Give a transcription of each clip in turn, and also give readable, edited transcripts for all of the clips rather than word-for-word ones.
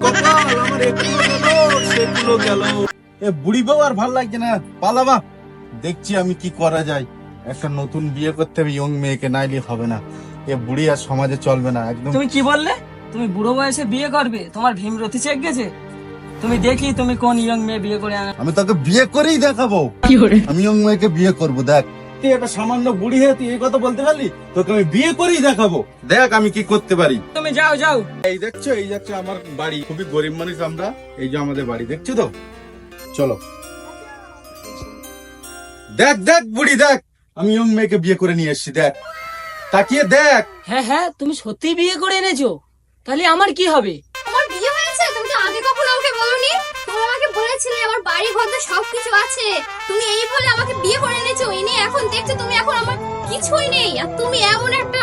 কপাল আমার একুলো গেল সেকুলো গেল। এ বুড়ি বউ আর ভাল লাগছে না, পালাবা। দেখছি আমি কি করা যায়। একটা নতুন বিয়ে করতে হবে ইয়ং মেয়েকে, নাইলে হবে না। এ বুড়ি আর সমাজে চলবে না একদম। তুমি কি বললে? তুমি বুড়ো বয়সে বিয়ে করবে? তোমার ভীমরতি চেক গেছে? তুমি দেখি তুমি কোন ইয়ং মেয়ে বিয়ে করে আনো। আমি তোকে বিয়ে করেই দেখাবো। আমি ইয়ং মেয়েকে বিয়ে করবো। দেখ তুই একটা সামান্য বুড়ি হয়ে তুই এই কথা বলতে পারলি? তোকে আমি বিয়ে করেই দেখাবো। দেখ আমি কি করতে পারি। তুমি যাও যাও। এই দেখছো, এই যাচ্ছে আমার বাড়ি। খুবই গরিব মানুষ আমরা। এই যে আমাদের বাড়ি দেখছো তো, চলো। দেখ দেখ বুড়ি দেখ, আমি ইয়ং মেয়েকে বিয়ে করে নিয়ে এসেছি। দেখ তাকিয়ে দেখ। হ্যাঁ হ্যাঁ, তুমি সত্যি বিয়ে করে এনেছো? তাহলে আমার কি হবে? তোমার বিয়ে হয়েছে? তুমি তো আগে কখনো আমাকে বলোনি। তুমি আমাকে বলেছিলে আমার বাড়ি ঘর তো সবকিছু আছে, তুমি এই বলে আমাকে বিয়ে করে এনেছো। এনে এখন দেখছো তুমি এখন আমার কিছুই নেই, আর তুমি এমন একটা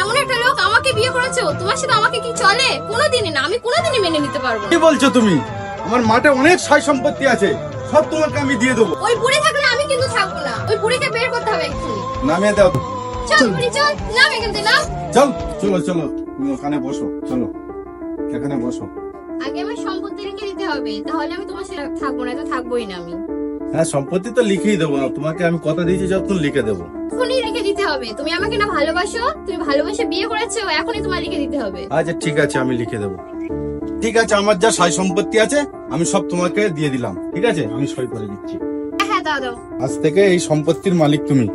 এমন একটা লোক আমাকে বিয়ে করেছো। তোমার সাথে আমাকে কি চলে? কোনোদিনই না, আমি কোনোদিনই মেনে নিতে পারবো না। কি বলছো তুমি? আমার মাঠে অনেক সয় সম্পত্তি আছে, সব তোমাকে আমি দিয়ে দেবো। ওই বুড়ি থাকলে আমি কিন্তু থাকবো না। ওই বুড়িকে বের করতে হবে এক্ষুনি। নামিয়ে দাও। চল বুড়ি চল, নাম এখান থেকে নাম। চল চলো চলো, তুমি ওখানে বসো। চলো এখানে বসো। আগে আমার সম্পত্তি লিখে দিতে হবে, তাহলে আমি তোমার সাথে থাকবো না, তো থাকবোই না আমি। হ্যাঁ সম্পত্তি তো লিখেই দেবো, তোমাকে আমি কথা দিয়েছি যখন লিখে দেবো। এখনই লিখে দিতে হবে। তুমি আমাকে না ভালোবাসো, তুমি ভালোবাসে বিয়ে করেছো, এখনই তোমার লিখে দিতে হবে। আচ্ছা ঠিক আছে, আমি লিখে দেবো। ঠিক আছে, আমার যা সয় সম্পত্তি আছে আমি সব তোমাকে দিয়ে দিলাম। ঠিক আছে, আমি সই করে দিচ্ছি। হ্যাঁ দাও দাও। আজ থেকে এই সম্পত্তির মালিক তুমি।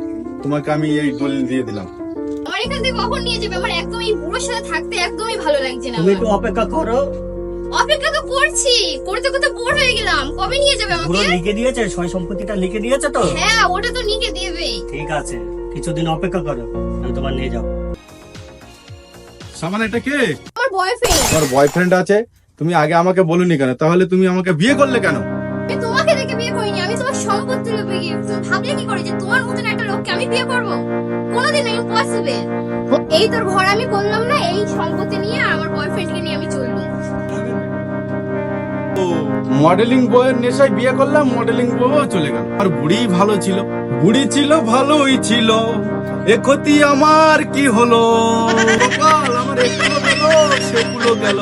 তোমাকে আমি এই দলিল দিয়ে দিলাম। আমার এখান থেকে কখন নিয়ে যাবে? আমার একদম এই বুড়োর সাথে থাকতে একদমই ভালো লাগছে না। তুমি আমার। একটু অপেক্ষা করো। অপেক্ষা তো করছি, করতে করতে বোর হয়ে গেলাম। কবে নিয়ে যাবে পুরো আমাকে? লিখে দিয়েছে, সয় সম্পত্তিটা লিখে দিয়েছে তো? হ্যাঁ ওটা তো নিয়ে দেবে। ঠিক আছে, কিছুদিন অপেক্ষা করো, আমি তোমার নিয়ে যাও। সামান এটা কে? আমার বয়ফ্রেন্ড। তোমার বয়ফ্রেন্ড আছে? তুমি আগে আমাকে বলনি কেন? তাহলে তুমি আমাকে বিয়ে করলে কেন? আমি তোমাকে দেখে বিয়ে করিনি, আমি তোমার সম্পত্তি লোভে গিয়ে। তুমি ভাবলে কি করে যে তোমার মতন একটা লোককে আমি বিয়ে করব? কোনোদিন ইম্পসিবল। এই তোর ঘর আমি করলাম না, এই সম্পত্তি নিয়ে আর আমার বয়ফ্রেন্ডকে নিয়ে আমি চলবো। মডেলিং বইয়ের নেশায় বিয়ে করলাম, মডেলিং বউ চলে গেল। আর বুড়ি ভালো ছিল, বুড়ি ছিল ভালোই ছিল। এ ক্ষতি আমার কি হলো? কপাল আমার একুলো গেল সেকুলো গেল।